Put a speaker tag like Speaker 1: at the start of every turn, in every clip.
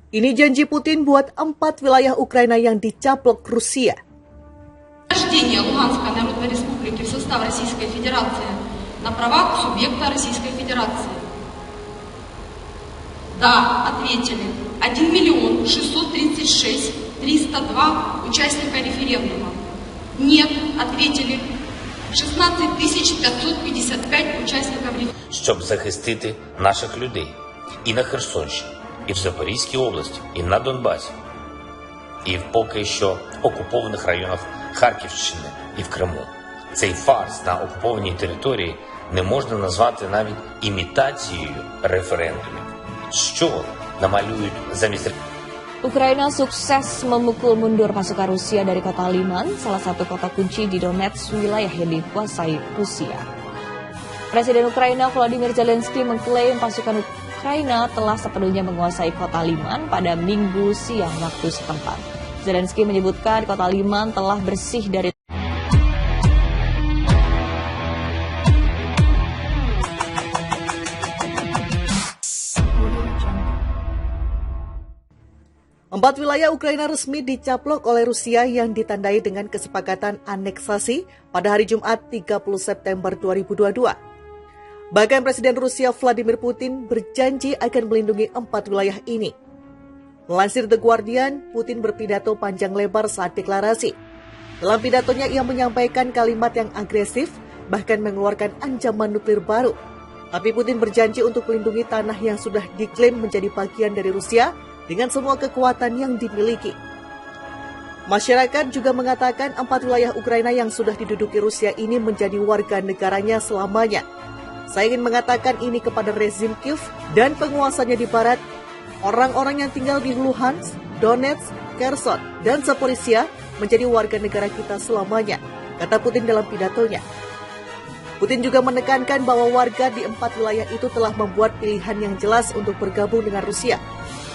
Speaker 1: Ini janji Putin buat 4 wilayah Ukraina yang dicaplok Rusia.
Speaker 2: Вхождение Луганской Народной Республики в состав Российской Федерации на правах субъекта Российской Федерации. Да, ответили 1 636 302 участника референдума. Нет, ответили 16 555 участников референдума.
Speaker 3: Щоб захистити наших людей і на Херсонщині, і в Запорізькій області, і на Донбасі, і в поки що окупованих районах Харківщини і в Криму. Цей фарс на окупованій території не можна назвати навіть імітацією референдумів. Що намалюють замість...
Speaker 4: Ukraina sukses memukul mundur pasukan Rusia dari kota Liman, salah satu kota kunci di Donetsk, wilayah yang dikuasai Rusia. Presiden Ukraina Volodymyr Zelensky mengklaim pasukan Ukraina telah sepenuhnya menguasai kota Liman pada Minggu siang waktu setempat. Zelensky menyebutkan kota Liman telah bersih dari
Speaker 1: 4 wilayah Ukraina resmi dicaplok oleh Rusia yang ditandai dengan kesepakatan aneksasi pada hari Jumat 30 September 2022. Bahkan Presiden Rusia Vladimir Putin berjanji akan melindungi 4 wilayah ini. Melansir The Guardian, Putin berpidato panjang lebar saat deklarasi. Dalam pidatonya ia menyampaikan kalimat yang agresif, bahkan mengeluarkan ancaman nuklir baru. Tapi Putin berjanji untuk melindungi tanah yang sudah diklaim menjadi bagian dari Rusia dengan semua kekuatan yang dimiliki. Masyarakat juga mengatakan 4 wilayah Ukraina yang sudah diduduki Rusia ini menjadi warga negaranya selamanya. Saya ingin mengatakan ini kepada rezim Kiev dan penguasanya di barat, orang-orang yang tinggal di Luhansk, Donetsk, Kherson, dan Zaporizhia menjadi warga negara kita selamanya, kata Putin dalam pidatonya. Putin juga menekankan bahwa warga di 4 wilayah itu telah membuat pilihan yang jelas untuk bergabung dengan Rusia.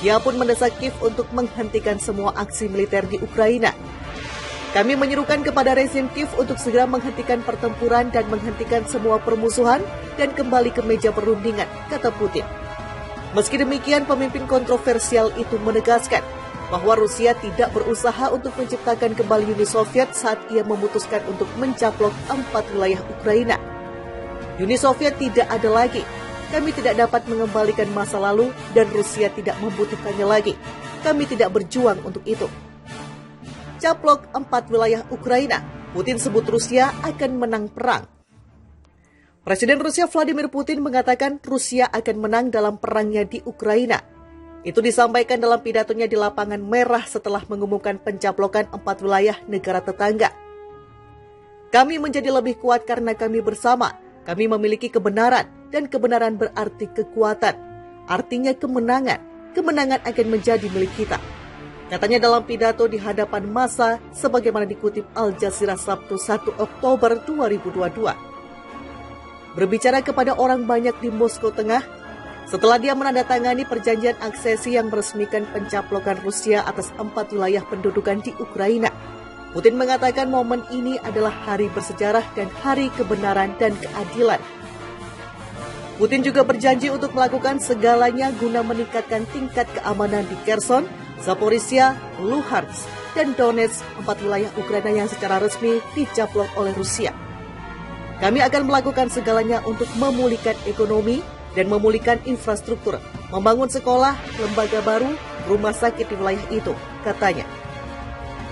Speaker 1: Ia pun mendesak Kiev untuk menghentikan semua aksi militer di Ukraina. Kami menyerukan kepada rezim Kiev untuk segera menghentikan pertempuran dan menghentikan semua permusuhan dan kembali ke meja perundingan, kata Putin. Meski demikian, pemimpin kontroversial itu menegaskan bahwa Rusia tidak berusaha untuk menciptakan kembali Uni Soviet saat ia memutuskan untuk mencaplok 4 wilayah Ukraina. Uni Soviet tidak ada lagi. Kami tidak dapat mengembalikan masa lalu dan Rusia tidak membutuhkannya lagi. Kami tidak berjuang untuk itu. Caplok 4 wilayah Ukraina. Putin sebut Rusia akan menang perang. Presiden Rusia Vladimir Putin mengatakan Rusia akan menang dalam perangnya di Ukraina. Itu disampaikan dalam pidatonya di Lapangan Merah setelah mengumumkan pencaplokan 4 wilayah negara tetangga. Kami menjadi lebih kuat karena kami bersama. Kami memiliki kebenaran, dan kebenaran berarti kekuatan. Artinya kemenangan. Kemenangan akan menjadi milik kita. Katanya dalam pidato di hadapan massa, sebagaimana dikutip Al Jazeera Sabtu 1 Oktober 2022. Berbicara kepada orang banyak di Moskow Tengah, setelah dia menandatangani perjanjian aksesi yang meresmikan pencaplokan Rusia atas 4 wilayah pendudukan di Ukraina, Putin mengatakan momen ini adalah hari bersejarah dan hari kebenaran dan keadilan. Putin juga berjanji untuk melakukan segalanya guna meningkatkan tingkat keamanan di Kherson, Zaporizhia, Luhansk, dan Donetsk, 4 wilayah Ukraina yang secara resmi dicaplok oleh Rusia. Kami akan melakukan segalanya untuk memulihkan ekonomi dan memulihkan infrastruktur, membangun sekolah, lembaga baru, rumah sakit di wilayah itu, katanya.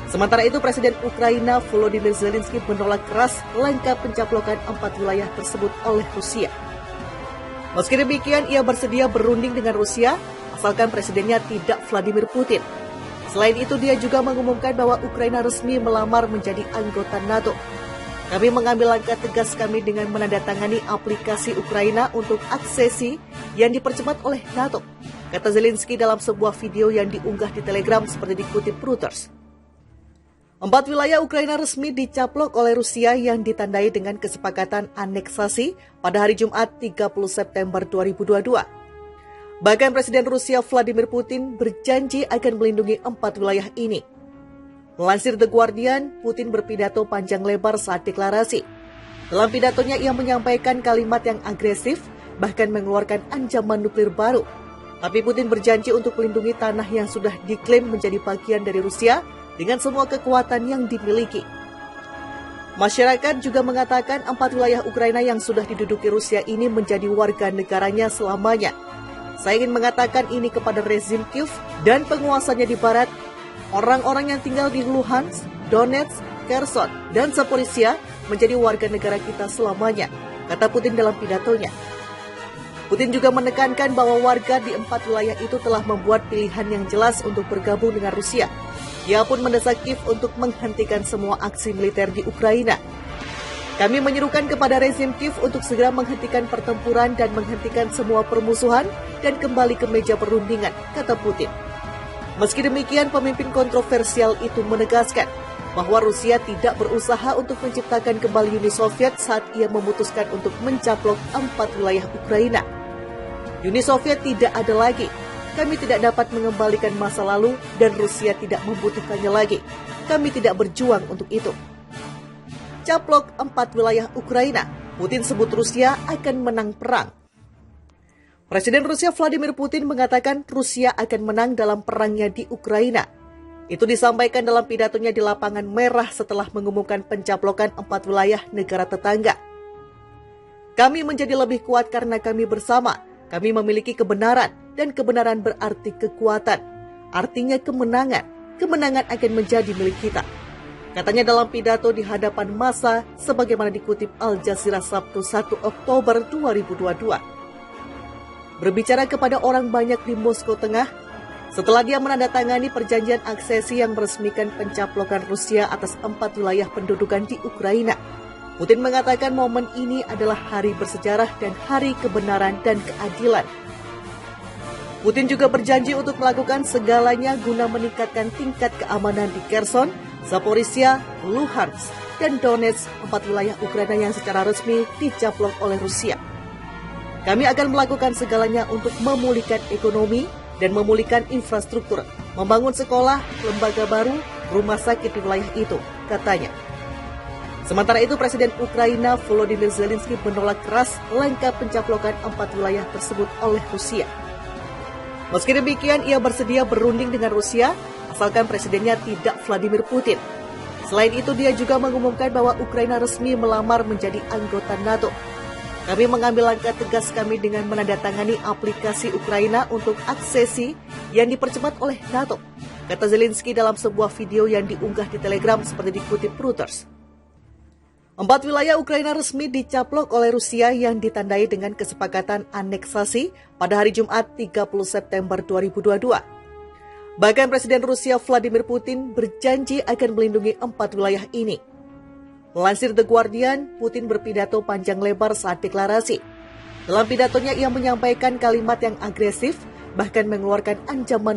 Speaker 1: Sementara itu, Presiden Ukraina Volodymyr Zelensky menolak keras langkah pencaplokan 4 wilayah tersebut oleh Rusia. Meski demikian, ia bersedia berunding dengan Rusia, asalkan presidennya tidak Vladimir Putin. Selain itu, dia juga mengumumkan bahwa Ukraina resmi melamar menjadi anggota NATO. Kami mengambil langkah tegas kami dengan menandatangani aplikasi Ukraina untuk aksesi yang dipercepat oleh NATO, kata Zelensky dalam sebuah video yang diunggah di Telegram seperti dikutip Reuters. 4 wilayah Ukraina resmi dicaplok oleh Rusia yang ditandai dengan kesepakatan aneksasi pada hari Jumat 30 September 2022. Bahkan Presiden Rusia Vladimir Putin berjanji akan melindungi 4 wilayah ini. Melansir The Guardian, Putin berpidato panjang lebar saat deklarasi. Dalam pidatonya ia menyampaikan kalimat yang agresif, bahkan mengeluarkan ancaman nuklir baru. Tapi Putin berjanji untuk melindungi tanah yang sudah diklaim menjadi bagian dari Rusia dengan semua kekuatan yang dimiliki. Masyarakat juga mengatakan 4 wilayah Ukraina yang sudah diduduki Rusia ini menjadi warga negaranya selamanya. Saya ingin mengatakan ini kepada rezim Kiev dan penguasanya di barat, orang-orang yang tinggal di Luhansk, Donetsk, Kherson, dan Zaporizhia menjadi warga negara kita selamanya, kata Putin dalam pidatonya. Putin juga menekankan bahwa warga di 4 wilayah itu telah membuat pilihan yang jelas untuk bergabung dengan Rusia. Ia pun mendesak Kiev untuk menghentikan semua aksi militer di Ukraina. Kami menyerukan kepada rezim Kiev untuk segera menghentikan pertempuran dan menghentikan semua permusuhan dan kembali ke meja perundingan, kata Putin. Meski demikian, pemimpin kontroversial itu menegaskan bahwa Rusia tidak berusaha untuk menciptakan kembali Uni Soviet saat ia memutuskan untuk mencaplok 4 wilayah Ukraina. Uni Soviet tidak ada lagi. Kami tidak dapat mengembalikan masa lalu dan Rusia tidak membutuhkannya lagi. Kami tidak berjuang untuk itu. Caplok 4 wilayah Ukraina, Putin sebut Rusia akan menang perang. Presiden Rusia Vladimir Putin mengatakan Rusia akan menang dalam perangnya di Ukraina. Itu disampaikan dalam pidatonya di Lapangan Merah setelah mengumumkan pencaplokan 4 wilayah negara tetangga. Kami menjadi lebih kuat karena kami bersama. Kami memiliki kebenaran, dan kebenaran berarti kekuatan. Artinya kemenangan. Kemenangan akan menjadi milik kita. Katanya dalam pidato di hadapan massa, sebagaimana dikutip Al Jazeera Sabtu 1 Oktober 2022. Berbicara kepada orang banyak di Moskow Tengah, setelah dia menandatangani perjanjian aksesi yang meresmikan pencaplokan Rusia atas 4 wilayah pendudukan di Ukraina, Putin mengatakan momen ini adalah hari bersejarah dan hari kebenaran dan keadilan. Putin juga berjanji untuk melakukan segalanya guna meningkatkan tingkat keamanan di Kherson, Zaporizhia, Luhansk, dan Donetsk, 4 wilayah Ukraina yang secara resmi dicaplok oleh Rusia. Kami akan melakukan segalanya untuk memulihkan ekonomi dan memulihkan infrastruktur, membangun sekolah, lembaga baru, rumah sakit di wilayah itu, katanya. Sementara itu, Presiden Ukraina Volodymyr Zelensky menolak keras langkah pencaplokan 4 wilayah tersebut oleh Rusia. Meski demikian, ia bersedia berunding dengan Rusia, asalkan presidennya tidak Vladimir Putin. Selain itu, dia juga mengumumkan bahwa Ukraina resmi melamar menjadi anggota NATO. Kami mengambil langkah tegas kami dengan menandatangani aplikasi Ukraina untuk aksesi yang dipercepat oleh NATO, kata Zelensky dalam sebuah video yang diunggah di Telegram seperti dikutip Reuters. 4 wilayah Ukraina resmi dicaplok oleh Rusia yang ditandai dengan kesepakatan aneksasi pada hari Jumat 30 September 2022. Bahkan Presiden Rusia Vladimir Putin berjanji akan melindungi 4 wilayah ini. Melansir The Guardian, Putin berpidato panjang lebar saat deklarasi. Dalam pidatonya ia menyampaikan kalimat yang agresif, bahkan mengeluarkan ancaman